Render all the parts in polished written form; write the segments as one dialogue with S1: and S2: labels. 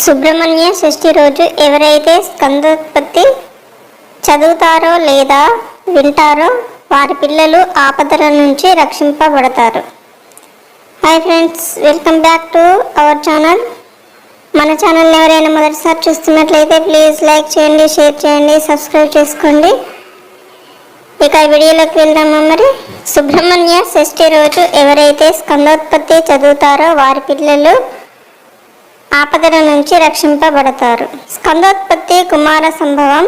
S1: సుబ్రహ్మణ్య షష్ఠి రోజు ఎవరైతే స్కందోత్పత్తి చదువుతారో లేదా వింటారో వారి పిల్లలు ఆపదల నుంచి రక్షింపబడతారు. Hi friends, welcome back to our channel. మన ఛానల్ని ఎవరైనా మొదటిసారి చూస్తున్నట్లయితే ప్లీజ్ లైక్ చేయండి, షేర్ చేయండి, సబ్స్క్రైబ్ చేసుకోండి. ఇక వీడియోలోకి వెళ్దామా. మరి సుబ్రహ్మణ్య షష్ఠి రోజు ఎవరైతే స్కందోత్పత్తి చదువుతారో వారి పిల్లలు ఆపదల నుంచి రక్షింపబడతారు. స్కందోత్పత్తి కుమార సంభవం.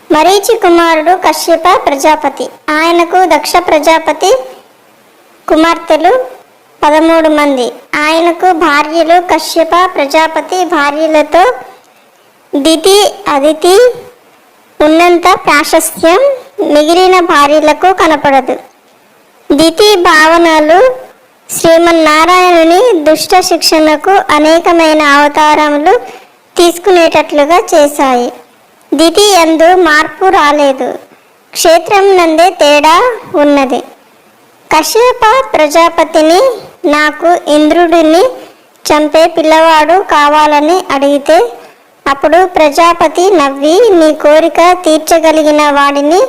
S1: మరీచి కుమారుడు కశ్యప ప్రజాపతి. ఆయనకు దక్ష ప్రజాపతి కుమార్తెలు 13 మంది. ఆయనకు భార్యలు కశ్యప ప్రజాపతి భార్యలతో దితి అదితి ఉన్నంత ప్రాశస్త్యం మిగిలిన భార్యలకు కనపడదు. దితి భావనలు శ్రీమన్నారాయణుని దుష్ట శిక్షణకు అనేకమైన అవతారములు తీసుకునేటట్లుగా చేశాయి. దితి యందు మార్పు రాలేదు, క్షేత్రం నందే తేడా ఉన్నది. కశ్యప ప్రజాపతిని నాకు ఇంద్రుడిని చంపే పిల్లవాడు కావాలని అడిగితే అప్పుడు ప్రజాపతి నవ్వి, నీ కోరిక తీర్చగలిగిన వాడిని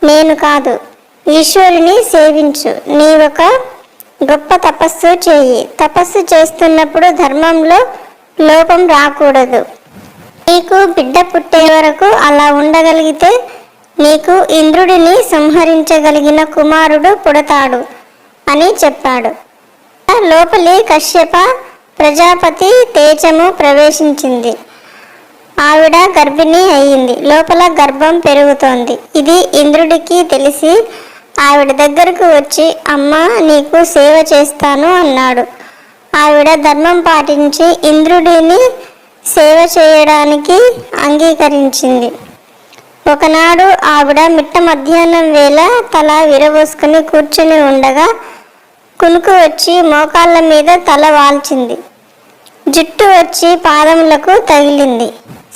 S1: నేను కాదు, ఈశ్వరుని సేవించు. నీవొక గొప్ప తపస్సు చేయి. తపస్సు చేస్తున్నప్పుడు ధర్మంలో లోపం రాకూడదు. నీకు బిడ్డ పుట్టే వరకు అలా ఉండగలిగితే నీకు ఇంద్రుడిని సంహరించగలిగిన కుమారుడు పుడతాడు అని చెప్పాడు. లోపలి కశ్యప ప్రజాపతి తేజము ప్రవేశించింది. ఆవిడ గర్భిణి అయ్యింది. లోపల గర్భం పెరుగుతోంది. ఇది ఇంద్రుడికి తెలిసి ఆవిడ దగ్గరకు వచ్చి, అమ్మా, నీకు సేవ చేస్తాను అన్నాడు. ఆవిడ ధర్మం పాటించి ఇంద్రుడిని సేవ చేయడానికి అంగీకరించింది. ఒకనాడు ఆవిడ మిట్ట మధ్యాహ్నం వేళ తల విరబోసుకుని కూర్చుని ఉండగా కునుకు వచ్చి మోకాళ్ళ మీద తల వాల్చింది. జుట్టు వచ్చి పాదములకు తగిలింది.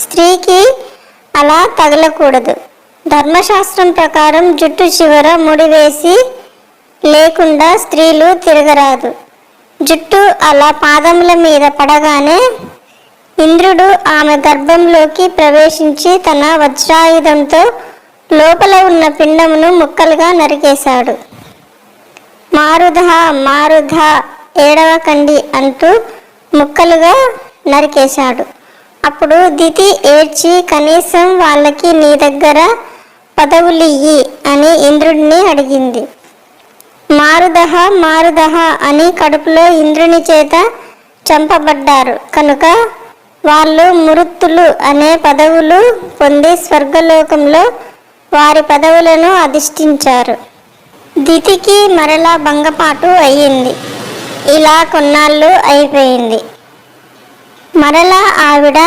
S1: స్త్రీకి అలా తగలకూడదు. ధర్మశాస్త్రం ప్రకారం జుట్టు చివర ముడివేసి లేకుండా స్త్రీలు తిరగరాదు. జుట్టు అలా పాదముల మీద పడగానే ఇంద్రుడు ఆమె గర్భంలోకి ప్రవేశించి తన వజ్రాయుధంతో లోపల ఉన్న పిండమును ముక్కలుగా నరికేశాడు. మారుధ మారుధ ఏడవకండి అంటూ ముక్కలుగా నరికేశాడు. అప్పుడు దితి ఏడ్చి, కనీసం వాళ్ళకి నీ దగ్గర పదవులియ్యి అని ఇంద్రుడిని అడిగింది. మారుదహ మారుదహ అని కడుపులో ఇంద్రుని చేత చంపబడ్డారు కనుక వాళ్ళు మురుత్తులు అనే పదవులు పొంది స్వర్గలోకంలో వారి పదవులను అధిష్ఠించారు. దితికి మరలా భంగపాటు అయ్యింది. ఇలా కొన్నాళ్ళు అయిపోయింది. మరలా ఆవిడ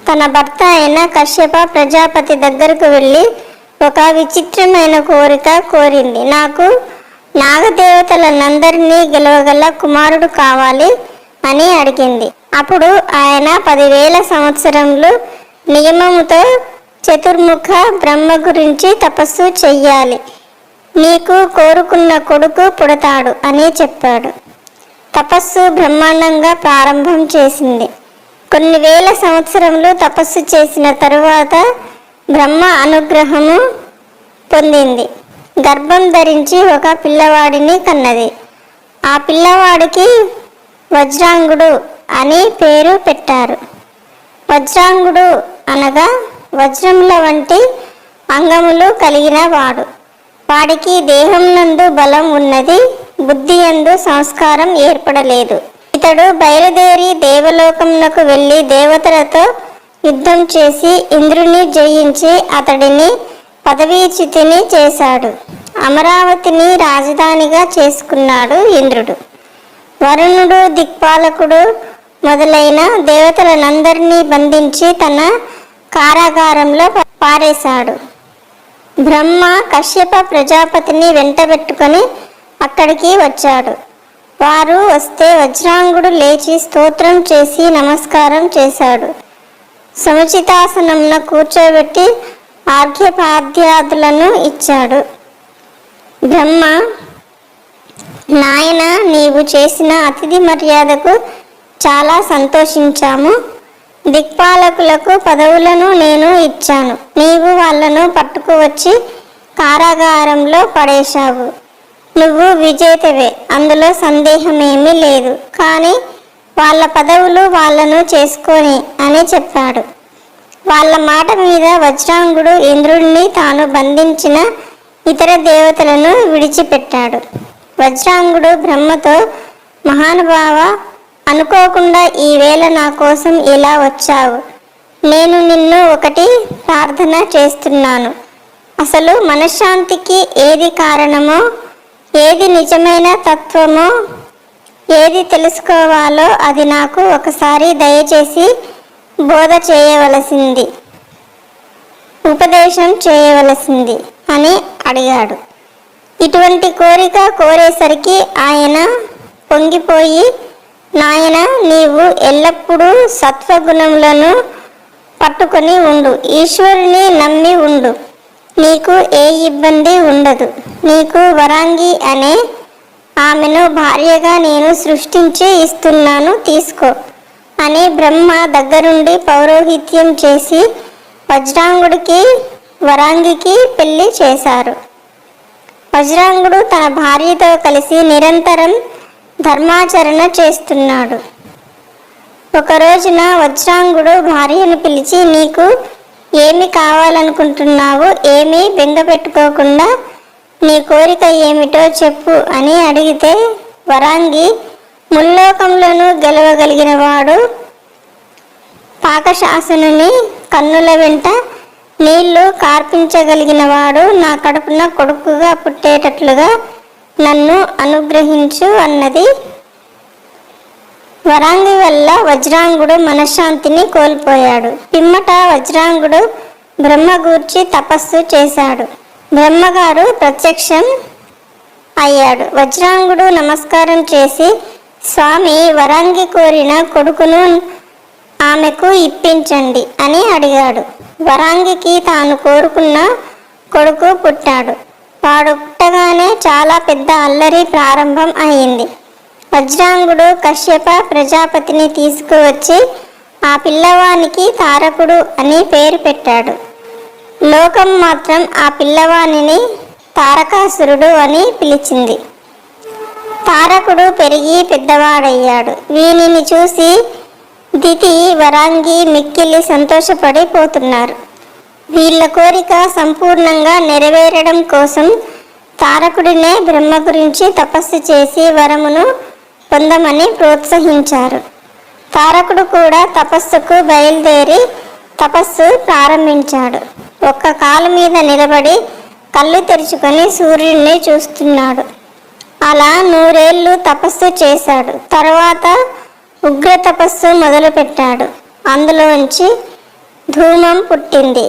S1: తన భర్త అయిన కశ్యప ప్రజాపతి దగ్గరకు వెళ్ళి ఒక విచిత్రమైన కోరిక కోరింది. నాకు నాగదేవతలనందరినీ గెలవగల కుమారుడు కావాలి అని అడిగింది. అప్పుడు ఆయన 10,000 సంవత్సరములు నియమముతో చతుర్ముఖ బ్రహ్మ గురించి తపస్సు చెయ్యాలి, నీకు కోరుకున్న కొడుకు పుడతాడు అని చెప్పాడు. తపస్సు బ్రహ్మాండంగా ప్రారంభం చేసింది. కొన్ని వేల సంవత్సరములు తపస్సు చేసిన తరువాత బ్రహ్మ అనుగ్రహము పొందింది. గర్భం ధరించి ఒక పిల్లవాడిని కన్నది. ఆ పిల్లవాడికి వజ్రాంగుడు అని పేరు పెట్టారు. వజ్రాంగుడు అనగా వజ్రముల వంటి అంగములు కలిగిన వాడు. వాడికి దేహం నందు బలం ఉన్నది, బుద్ధి యందు సంస్కారం ఏర్పడలేదు. ఇతడు బయలుదేరి దేవలోకమునకు వెళ్ళి దేవతలతో యుద్ధం చేసి ఇంద్రుని జయించి అతడిని పదవీచ్యుతిని చేశాడు. అమరావతిని రాజధానిగా చేసుకున్నాడు ఇంద్రుడు. వరుణుడు, దిక్పాలకుడు మొదలైన దేవతలనందరినీ బంధించి తన కారాగారంలో పారేశాడు. బ్రహ్మ కశ్యప ప్రజాపతిని వెంటబెట్టుకొని అక్కడికి వచ్చాడు. వారు వస్తే వజ్రాంగుడు లేచి స్తోత్రం చేసి నమస్కారం చేశాడు. సముచితాసనంలో కూర్చోబెట్టి ఆర్ఘ్యపాద్యాదులను ఇచ్చాడు. బ్రహ్మ, నాయన, నీవు చేసిన అతిథి మర్యాదకు చాలా సంతోషించాము. దిక్పాలకులకు పదవులను నేను ఇచ్చాను. నీవు వాళ్ళను పట్టుకువచ్చి కారాగారంలో పడేశావు. నువ్వు విజేతవే, అందులో సందేహమేమీ లేదు. కానీ వాళ్ళ పదవులు వాళ్ళను చేసుకొని అని చెప్పాడు. వాళ్ళ మాట మీద వజ్రాంగుడు ఇంద్రుడిని తాను బంధించిన ఇతర దేవతలను విడిచిపెట్టాడు. వజ్రాంగుడు బ్రహ్మతో, మహానుభావ, అనుకోకుండా ఈవేళ నా కోసం ఇలా వచ్చావు. నేను నిన్ను ఒకటి ప్రార్థన చేస్తున్నాను. అసలు మనశ్శాంతికి ఏది కారణమో, ఏది నిజమైన తత్వమో, ఏది తెలుసుకోవాలో అది నాకు ఒకసారి దయచేసి బోధ చేయవలసింది, ఉపదేశం చేయవలసింది అని అడిగాడు. ఇటువంటి కోరిక కోరేసరికి ఆయన పొంగిపోయి, నాయన, నీవు ఎల్లప్పుడూ సత్వగుణములను పట్టుకొని ఉండు, ఈశ్వరుని నమ్మి ఉండు, నీకు ఏ ఇబ్బంది ఉండదు. నీకు వరాంగి అనే ఆమెను భార్యగా నేను సృష్టించి ఇస్తున్నాను, తీసుకో అని బ్రహ్మ దగ్గరుండి పౌరోహిత్యం చేసి వజ్రాంగుడికి వరాంగికి పెళ్లి చేశారు. వజ్రాంగుడు తన భార్యతో కలిసి నిరంతరం ధర్మాచరణ చేస్తున్నాడు. ఒక రోజున వజ్రాంగుడు భార్యను పిలిచి, నీకు ఏమి కావాలనుకుంటున్నావు, ఏమీ బెంగ పెట్టుకోకుండా నీ కోరిక ఏమిటో చెప్పు అని అడిగితే, వరాంగి, ముల్లోకంలోనూ గెలవగలిగిన వాడు, పాకశాసనుని కన్నుల వెంట నీళ్లు కార్పించగలిగిన వాడు, నా కడుపున కొడుకుగా పుట్టేటట్లుగా నన్ను అనుగ్రహించు అన్నది. వరాంగి వల్ల వజ్రాంగుడు మనశ్శాంతిని కోల్పోయాడు. పిమ్మట వజ్రాంగుడు బ్రహ్మ గూర్చి తపస్సు చేశాడు. బ్రహ్మగారు ప్రత్యక్షం అయ్యాడు. వజ్రాంగుడు నమస్కారం చేసి, స్వామి, వరాంగి కోరిన కొడుకును ఆమెకు ఇప్పించండి అని అడిగాడు. వరాంగికి తాను కోరుకున్న కొడుకు పుట్టాడు. వాడు పుట్టగానే చాలా పెద్ద అల్లరి ప్రారంభం అయింది. వజ్రాంగుడు కశ్యప ప్రజాపతిని తీసుకువచ్చి ఆ పిల్లవానికి తారకుడు అని పేరు పెట్టాడు. లోకం మాత్రం ఆ పిల్లవానిని తారకాసురుడు అని పిలిచింది. తారకుడు పెరిగి పెద్దవాడయ్యాడు. వీనిని చూసి దితి, వరాంగి మిక్కిలి సంతోషపడిపోతున్నారు. వీళ్ళ కోరిక సంపూర్ణంగా నెరవేరడం కోసం తారకుడినే బ్రహ్మ గురించి తపస్సు చేసి వరమును పొందమని ప్రోత్సహించారు. తారకుడు కూడా తపస్సుకు బయలుదేరి తపస్సు ప్రారంభించాడు. ఒక్క కాలు మీద నిలబడి కళ్ళు తెరుచుకొని సూర్యుడిని చూస్తున్నాడు. అలా 100 ఏళ్ళు తపస్సు చేశాడు. తర్వాత ఉగ్ర తపస్సు మొదలుపెట్టాడు. అందులోంచి ధూమం పుట్టింది.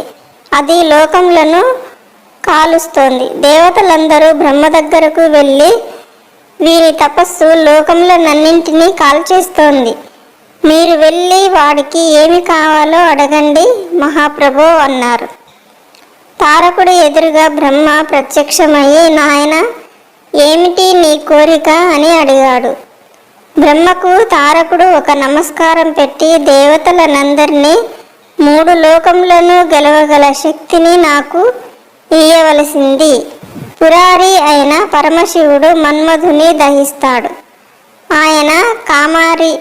S1: అది లోకములను కాలుస్తోంది. దేవతలందరూ బ్రహ్మ దగ్గరకు వెళ్ళి, వీరి తపస్సు లోకములనన్నింటినీ కాల్చేస్తోంది. మీరు వెళ్ళి వాడికి ఏమి కావాలో అడగండి మహాప్రభో అన్నారు. తారకుడు ఎదురుగా బ్రహ్మ ప్రత్యక్షమయ్యి, నాయన, ఏమిటి నీ కోరిక అని అడిగాడు. బ్రహ్మకు తారకుడు ఒక నమస్కారం పెట్టి, దేవతలనందరినీ 3 లోకములను గెలవగల శక్తిని నాకు ఇయ్యవలసింది. పురారి అయిన పరమశివుడు మన్మధుని దహిస్తాడు. ఆయన కామారి,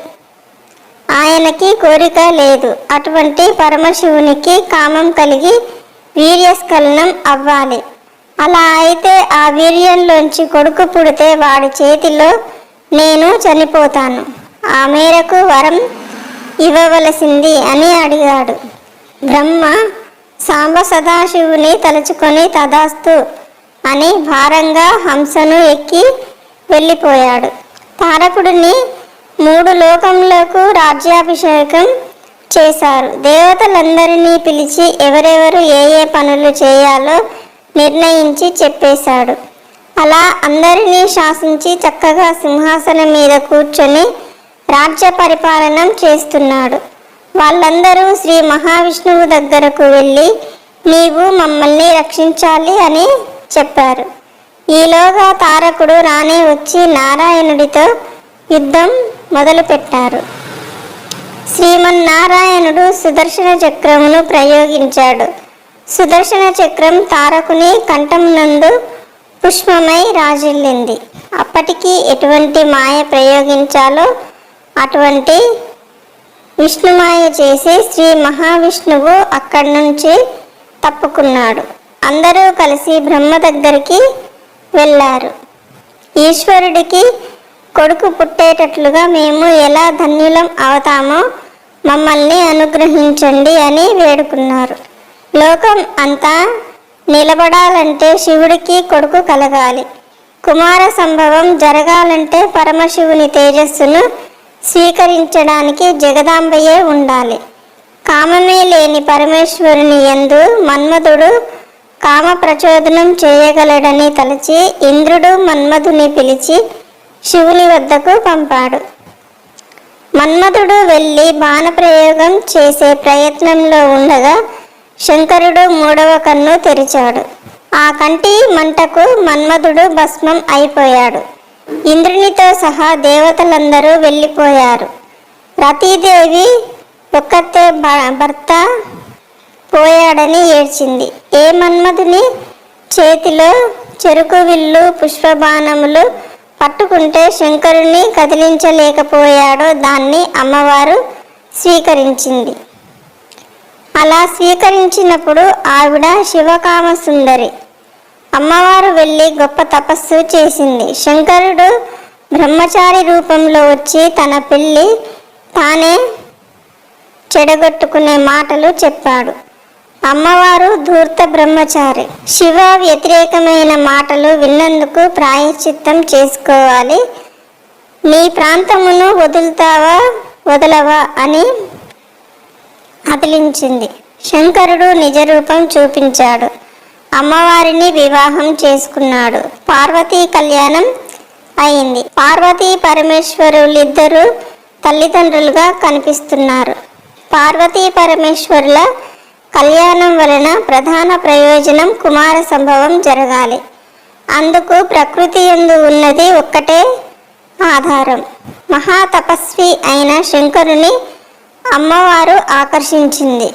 S1: ఆయనకి కోరిక లేదు. అటువంటి పరమశివునికి కామం కలిగి వీర్యస్ఖలనం అవ్వాలి. అలా అయితే ఆ వీర్యంలోంచి కొడుకు పుడితే వాడి చేతిలో నేను చనిపోతాను. ఆ మేరకు వరం ఇవ్వవలసింది అని అడిగాడు. బ్రహ్మ సాంబ సదాశివుని తలుచుకొని తదాస్తు అని భారంగా హంసను ఎక్కి వెళ్ళిపోయాడు. తారకుడిని 3 లోకములకు రాజ్యాభిషేకం చేశారు. దేవతలందరినీ పిలిచి ఎవరెవరు ఏ ఏ పనులు చేయాలో నిర్ణయించి చెప్పేశాడు. అలా అందరినీ శాసించి చక్కగా సింహాసనం మీద కూర్చొని రాజ్య పరిపాలనం చేస్తున్నాడు. వాళ్ళందరూ శ్రీ మహావిష్ణువు దగ్గరకు వెళ్ళి, నీవు మమ్మల్ని రక్షించాలి అని చెప్పారు. ఈలోగా తారకుడు రానే వచ్చి నారాయణుడితో యుద్ధం మొదలుపెట్టారు. శ్రీమన్నారాయణుడు సుదర్శన చక్రమును ప్రయోగించాడు. సుదర్శన చక్రం తారకుని కంఠమునందు పుష్పమై రాజిల్లింది. అప్పటికి ఎటువంటి మాయ ప్రయోగించాలో అటువంటి విష్ణుమాయ చేసి శ్రీ మహావిష్ణువు అక్కడి నుంచి తప్పుకున్నాడు. అందరూ కలిసి బ్రహ్మ దగ్గరికి వెళ్ళారు. ఈశ్వరుడికి కొడుకు పుట్టేటట్లుగా మేము ఎలా ధన్యులం అవుతామో మమ్మల్ని అనుగ్రహించండి అని వేడుకున్నారు. లోకం అంతా నిలబడాలంటే శివుడికి కొడుకు కలగాలి. కుమార సంభవం జరగాలంటే పరమశివుని తేజస్సును స్వీకరించడానికి జగదాంబయే ఉండాలి. కామమే లేని పరమేశ్వరుని యందు మన్మధుడు కామ ప్రచోదనం చేయగలడని తలచి ఇంద్రుడు మన్మధుని పిలిచి శివుని వద్దకు పంపాడు. మన్మధుడు వెళ్ళి బాణప్రయోగం చేసే ప్రయత్నంలో ఉండగా శంకరుడు మూడవ కన్ను తెరిచాడు. ఆ కంటి మంటకు మన్మధుడు భస్మం అయిపోయాడు. ఇంద్రునితో సహా దేవతలందరూ వెళ్ళిపోయారు. రతీదేవి ఒక్కతే భర్త పోయాడని ఏడ్చింది. ఏ మన్మధుని చేతిలో చెరుకు విల్లు పుష్పబాణములు పట్టుకుంటే శంకరుని కదిలించలేకపోయాడో దాన్ని అమ్మవారు స్వీకరించింది. అలా స్వీకరించినప్పుడు ఆవిడ శివకామ సుందరి. అమ్మవారు వెళ్ళి గొప్ప తపస్సు చేసింది. శంకరుడు బ్రహ్మచారి రూపంలో వచ్చి తన పెళ్ళి తానే చెడగొట్టుకునే మాటలు చెప్పాడు. అమ్మవారు ధూర్త బ్రహ్మచారి. శివ వ్యతిరేకమైన మాటలు విన్నందుకు ప్రాయశ్చిత్తం చేసుకోవాలి. నీ ప్రాంతమును వదులుతావా వదలవా అని అదిలించింది. శంకరుడు నిజరూపం చూపించాడు. అమ్మవారిని వివాహం చేసుకున్నాడు. పార్వతీ కళ్యాణం అయింది. పార్వతీ పరమేశ్వరులిద్దరూ తల్లిదండ్రులుగా కనిపిస్తున్నారు. పార్వతీ పరమేశ్వరుల కళ్యాణం వలన ప్రధాన ప్రయోజనం కుమార సంభవం జరగాలి. అందుకు ప్రకృతి యందు ఉన్నది ఒక్కటే ఆధారం. మహాతపస్వి అయిన శంకరుని అమ్మవారు ఆకర్షించింది.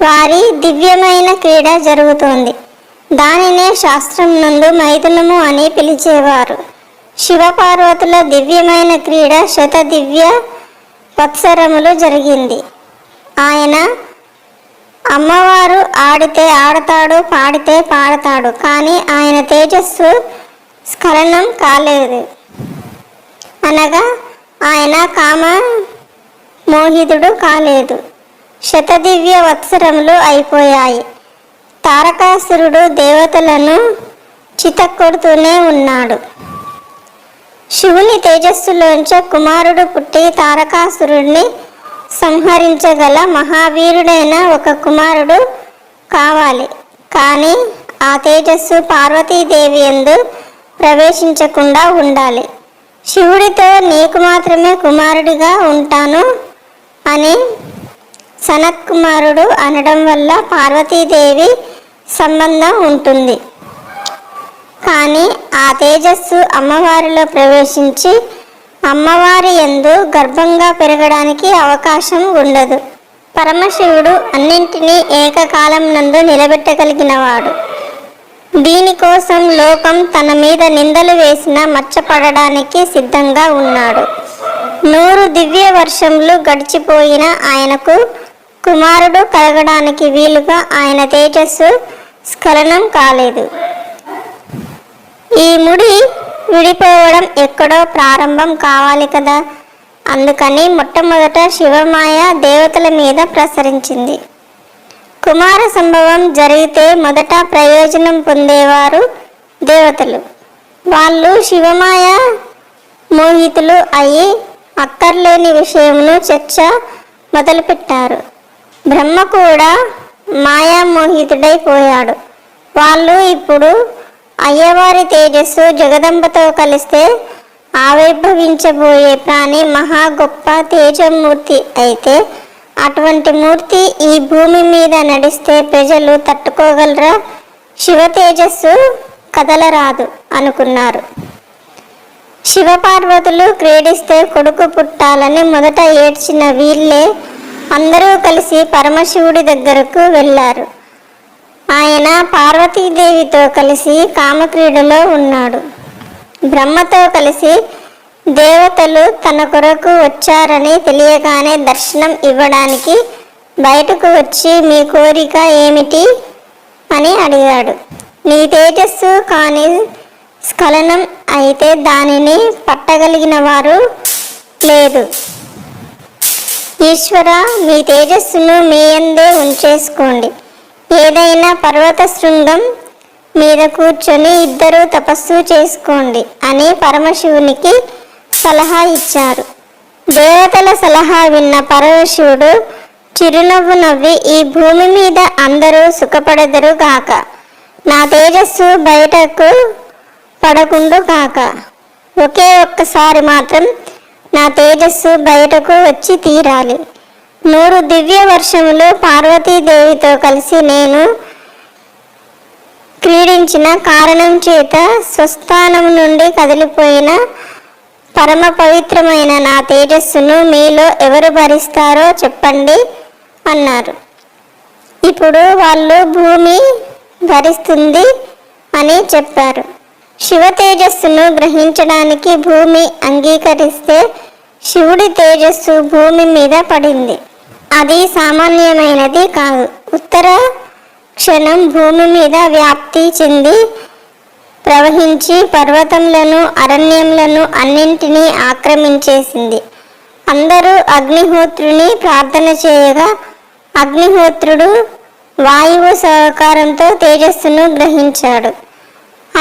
S1: వారి దివ్యమైన క్రీడ జరుగుతోంది. దానినే శాస్త్రం నందు మైథునము అని పిలిచేవారు. శివపార్వతుల దివ్యమైన క్రీడ శతదివ్య వత్సరములు జరిగింది. ఆయన అమ్మవారు ఆడితే ఆడతాడు, పాడితే పాడతాడు. కానీ ఆయన తేజస్సు స్ఖలనం కాలేదు. అనగా ఆయన కామ మోహితుడు కాలేదు. శతదివ్య వత్సరములు అయిపోయాయి. తారకాసురుడు దేవతలను చితక్కొడుతూనే ఉన్నాడు. శివుని తేజస్సులోంచి కుమారుడు పుట్టి తారకాసురుడిని సంహరించగల మహావీరుడైన ఒక కుమారుడు కావాలి. కానీ ఆ తేజస్సు పార్వతీదేవి యందు ప్రవేశించకుండా ఉండాలి. శివుడితో నీకు మాత్రమే కుమారుడిగా ఉంటాను అని సనత్కుమారుడు అనడం వల్ల పార్వతీదేవి సంబంధం ఉంటుంది. కానీ ఆ తేజస్సు అమ్మవారిలో ప్రవేశించి అమ్మవారి యందు గర్భంగా పెరగడానికి అవకాశం ఉండదు. పరమశివుడు అన్నింటినీ ఏకకాలం నందు నిలబెట్టగలిగినవాడు. దీనికోసం లోకం తన మీద నిందలు వేసిన మచ్చపడడానికి సిద్ధంగా ఉన్నాడు. 100 దివ్య వర్షములు గడిచిపోయిన ఆయనకు కుమారుడు కలగడానికి వీలుగా ఆయన తేజస్సు స్ఖలనం కాలేదు. ఈ ముడి విడిపోవడం ఎక్కడో ప్రారంభం కావాలి కదా. అందుకని మొట్టమొదట శివమాయ దేవతల మీద ప్రసరించింది. కుమార సంభవం జరిగితే మొదట ప్రయోజనం పొందేవారు దేవతలు. వాళ్ళు శివమాయ మోహితులు అయి అక్కర్లేని విషయమును చర్చ మొదలుపెట్టారు. బ్రహ్మ కూడా మాయామోహితుడైపోయాడు. వాళ్ళు ఇప్పుడు అయ్యవారి తేజస్సు జగదంబతో కలిస్తే ఆవిర్భవించబోయే ప్రాణి మహా గొప్ప తేజమూర్తి అయితే అటువంటి మూర్తి ఈ భూమి మీద నడిస్తే ప్రజలు తట్టుకోగలరా? శివ తేజస్సు కదలరాదు అనుకున్నారు. శివపార్వతులు క్రీడిస్తే కొడుకు పుట్టాలని మొదట ఏడ్చిన వీళ్ళే అందరూ కలిసి పరమశివుడి దగ్గరకు వెళ్ళారు. ఆయన పార్వతీదేవితో కలిసి కామక్రీడలో ఉన్నాడు. బ్రహ్మతో కలిసి దేవతలు తన కొరకు వచ్చారని తెలియగానే దర్శనం ఇవ్వడానికి బయటకు వచ్చి మీ కోరిక ఏమిటి అని అడిగాడు. నీ తేజస్సు కాని స్ఖలనం అయితే దానిని పట్టగలిగిన వారు లేదు. ఈశ్వర, మీ తేజస్సును మీ యందే ఉంచేసుకోండి. ఏదైనా పర్వత శృంగం మీద కూర్చొని ఇద్దరూ తపస్సు చేసుకోండి అని పరమశివునికి సలహా ఇచ్చారు. దేవతల సలహా విన్న పరమశివుడు చిరునవ్వు నవ్వి, ఈ భూమి మీద అందరూ సుఖపడదరు గాక, నా తేజస్సు బయటకు పడకుండు గాక, ఒకే ఒక్కసారి మాత్రం నా తేజస్సు బయటకు వచ్చి తీరాలి. 100 దివ్య వర్షములు పార్వతీదేవితో కలిసి నేను క్రీడించిన కారణం చేత స్వస్థానం నుండి కదిలిపోయిన పరమ పవిత్రమైన నా తేజస్సును మీలో ఎవరు భరిస్తారో చెప్పండి అన్నారు. ఇప్పుడు వాళ్ళు భూమి భరిస్తుంది అని చెప్పారు. శివ తేజస్సును గ్రహించడానికి భూమి అంగీకరిస్తే శివుడి తేజస్సు భూమి మీద పడింది. అది సామాన్యమైనది కాదు. ఉత్తర క్షణం భూమి మీద వ్యాప్తి చెంది ప్రవహించి పర్వతములను అరణ్యములను అన్నింటినీ ఆక్రమించేసింది. అందరూ అగ్నిహోత్రుని ప్రార్థన చేయగా అగ్నిహోత్రుడు వాయువు సహకారంతో తేజస్సును గ్రహించాడు.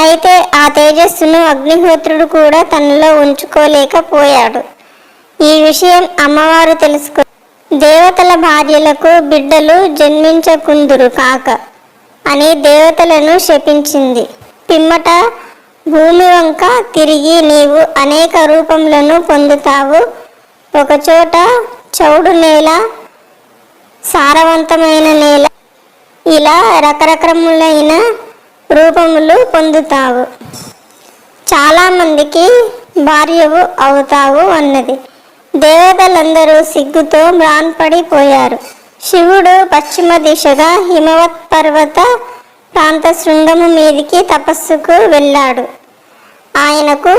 S1: అయితే ఆ తేజస్సును అగ్నిహోత్రుడు కూడా తనలో ఉంచుకోలేకపోయాడు. ఈ విషయం అమ్మవారు తెలుసుకు దేవతల భార్యలకు బిడ్డలు జన్మించకుందురు కాక అని దేవతలను శపించింది. పిమ్మట భూమి వంక తిరిగి నీవు అనేక రూపములను పొందుతావు. ఒకచోట చౌడు నేల, సారవంతమైన నేల, ఇలా రకరకములైన రూపములు పొందుతావు. చాలామందికి భార్యవు అవుతావు అన్నది. దేవతలందరూ సిగ్గుతో మ్రాన్పడిపోయారు. శివుడు పశ్చిమ దిశగా హిమవత్ పర్వత ప్రాంత శృంగము మీదికి తపస్సుకు వెళ్ళాడు. ఆయనకు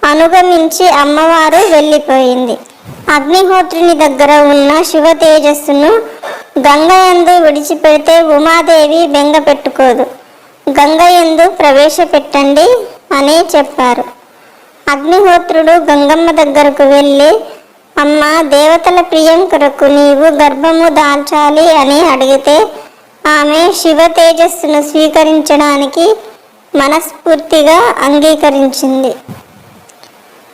S1: అనుగమించి అమ్మవారు వెళ్ళిపోయింది. అగ్నిహోత్రుని దగ్గర ఉన్న శివ తేజస్సును గంగయందు విడిచిపెడితే ఉమాదేవి బెంగ పెట్టుకోదు, గంగయందు ప్రవేశపెట్టండి అని చెప్పారు. అగ్నిహోత్రుడు గంగమ్మ దగ్గరకు వెళ్ళి, అమ్మ, దేవతల ప్రియం కొరకు నీవు గర్భము దాల్చాలి అని అడిగితే ఆమె శివ తేజస్సును స్వీకరించడానికి మనస్ఫూర్తిగా అంగీకరించింది.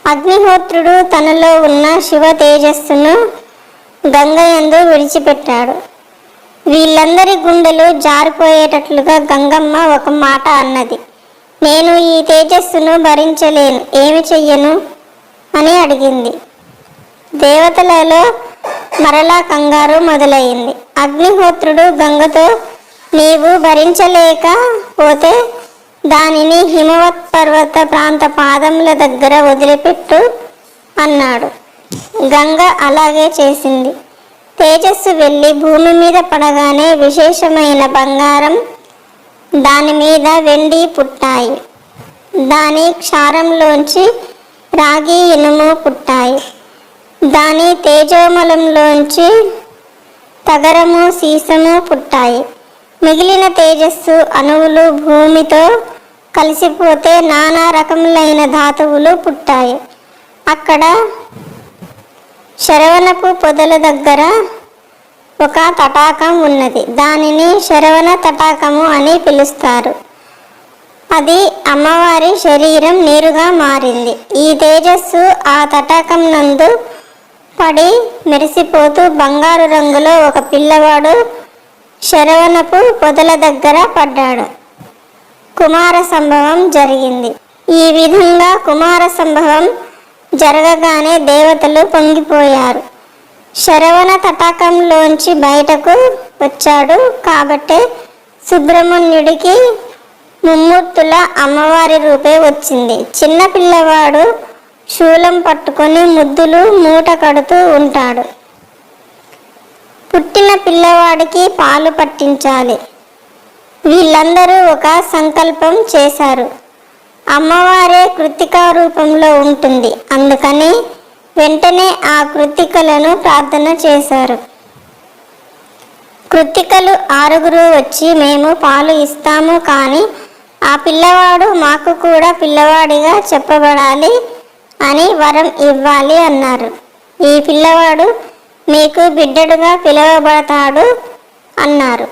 S1: అగ్నిహోత్రుడు తనలో ఉన్న శివ తేజస్సును గంగయందు విడిచిపెట్టాడు. వీళ్ళందరి గుండెలు జారిపోయేటట్లుగా గంగమ్మ ఒక మాట అన్నది. నేను ఈ తేజస్సును భరించలేను, ఏమి చెయ్యను అని అడిగింది. దేవతలలో మరలా కంగారు మొదలైంది. అగ్నిహోత్రుడు గంగతో, నీవు భరించలేకపోతే దానిని హిమవత్ పర్వత ప్రాంత పాదముల దగ్గర వదిలిపెట్టు అన్నాడు. గంగ అలాగే చేసింది. తేజస్సు వెళ్ళి భూమి మీద పడగానే విశేషమైన బంగారం, దాని మీద వెండి పుట్టాయి. దాని క్షారంలోంచి రాగి, ఇనుము పుట్టాయి. దాని తేజోమలంలోంచి తగరము, సీసము పుట్టాయి. మిగిలిన తేజస్సు అణువులు భూమితో కలిసిపోతే నానా రకములైన ధాతువులు పుట్టాయి. అక్కడ శరవణపు పొదల దగ్గర ఒక తటాకం ఉన్నది. దానిని శరవణ తటాకము అని పిలుస్తారు. అది అమ్మవారి శరీరం నీరుగా మారింది. ఈ తేజస్సు ఆ తటాకం నందు పడి మెరిసిపోతూ బంగారు రంగులో ఒక పిల్లవాడు శరవణపు పొదల దగ్గర పడ్డాడు. కుమార సంభవం జరిగింది. ఈ విధంగా కుమార సంభవం జరగగానే దేవతలు పొంగిపోయారు. శరవణ తటాకంలోంచి బయటకు వచ్చాడు కాబట్టే సుబ్రహ్మణ్యుడికి ముమ్మూర్తుల అమ్మవారి రూపే వచ్చింది. చిన్న పిల్లవాడు శూలం పట్టుకొని ముద్దులు మూట కడుతూ ఉంటాడు. పుట్టిన పిల్లవాడికి పాలు పట్టించాలి. వీళ్ళందరూ ఒక సంకల్పం చేశారు. అమ్మవారే కృత్తికా రూపంలో ఉంటుంది. అందుకని వెంటనే ఆ కృత్తికలను ప్రార్థన చేశారు. కృత్తికలు 6 వచ్చి మేము పాలు ఇస్తాము, కానీ ఆ పిల్లవాడు మాకు కూడా పిల్లవాడిగా చెప్పబడాలి అని వరం ఇవ్వాలి అన్నారు. ఈ పిల్లవాడు మీకు బిడ్డడుగా పిలువబడతాడు అన్నారు.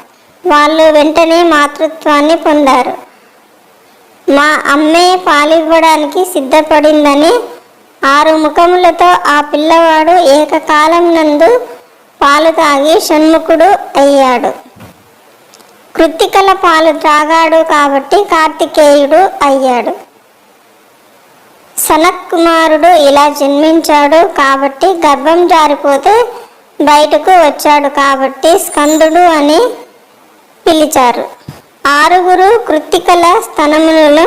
S1: వాళ్ళు వెంటనే మాతృత్వాన్ని పొందారు. మా అమ్మే పాలివ్వడానికి సిద్ధపడిందని 6 ముఖములతో ఆ పిల్లవాడు ఏకకాలం నందు పాలు తాగి షణ్ముఖుడు అయ్యాడు. కృత్తికల పాలు త్రాగాడు కాబట్టి కార్తికేయుడు అయ్యాడు. సనత్ కుమారుడు ఇలా జన్మించాడు కాబట్టి గర్భం జారిపోతే బయటకు వచ్చాడు కాబట్టి స్కందుడు అని పిలిచారు. 6 కృత్తికల స్తనములను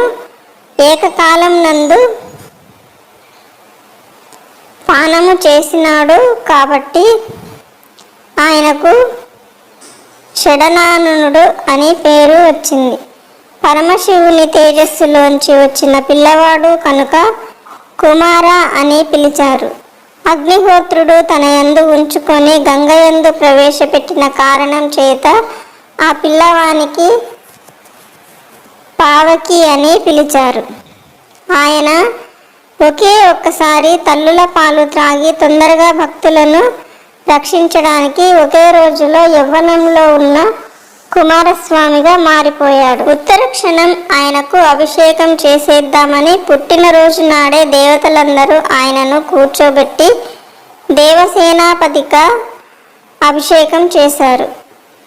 S1: ఏకకాలం నందు పానము చేసినాడు కాబట్టి ఆయనకు షడనానుడు అని పేరు వచ్చింది. పరమశివుని తేజస్సులోంచి వచ్చిన పిల్లవాడు కనుక కుమార అని పిలిచారు. అగ్నిహోత్రుడు తన యందు ఉంచుకొని గంగయందు ప్రవేశపెట్టిన కారణం చేత ఆ పిల్లవానికి పావకి అని పిలిచారు. ఆయన ఒకే ఒక్కసారి తల్లుల పాలు త్రాగి తొందరగా భక్తులను రక్షించడానికి ఒకే రోజులో యవ్వనంలో ఉన్న కుమారస్వామిగా మారిపోయాడు. ఉత్తర క్షణం ఆయనకు అభిషేకం చేసేద్దామని పుట్టినరోజు నాడే దేవతలందరూ ఆయనను కూర్చోబెట్టి దేవసేనాపతిగా అభిషేకం చేశారు.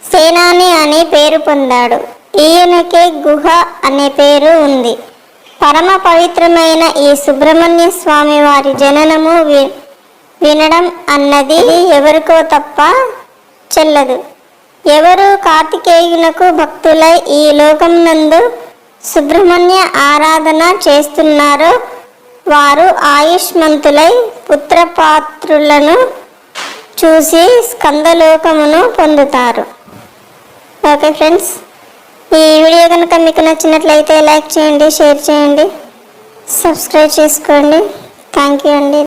S1: సేనాని అని పేరు పొందాడు. ఈయనకే గుహ అనే పేరు ఉంది. పరమ పవిత్రమైన ఈ సుబ్రహ్మణ్య స్వామి వారి జననము వినడం అన్నది ఎవరికో తప్ప చెల్లదు. ఎవరు కార్తికేయునకు భక్తులై ఈ లోకం నందు సుబ్రహ్మణ్య ఆరాధన చేస్తున్నారో వారు ఆయుష్మంతులై పుత్రపాత్రులను చూసి స్కందలోకమును పొందుతారు. ఓకే ఫ్రెండ్స్, ఈ వీడియో కనుక మీకు నచ్చినట్లయితే లైక్ చేయండి, షేర్ చేయండి, సబ్స్క్రైబ్ చేసుకోండి. థ్యాంక్ యూ అండి.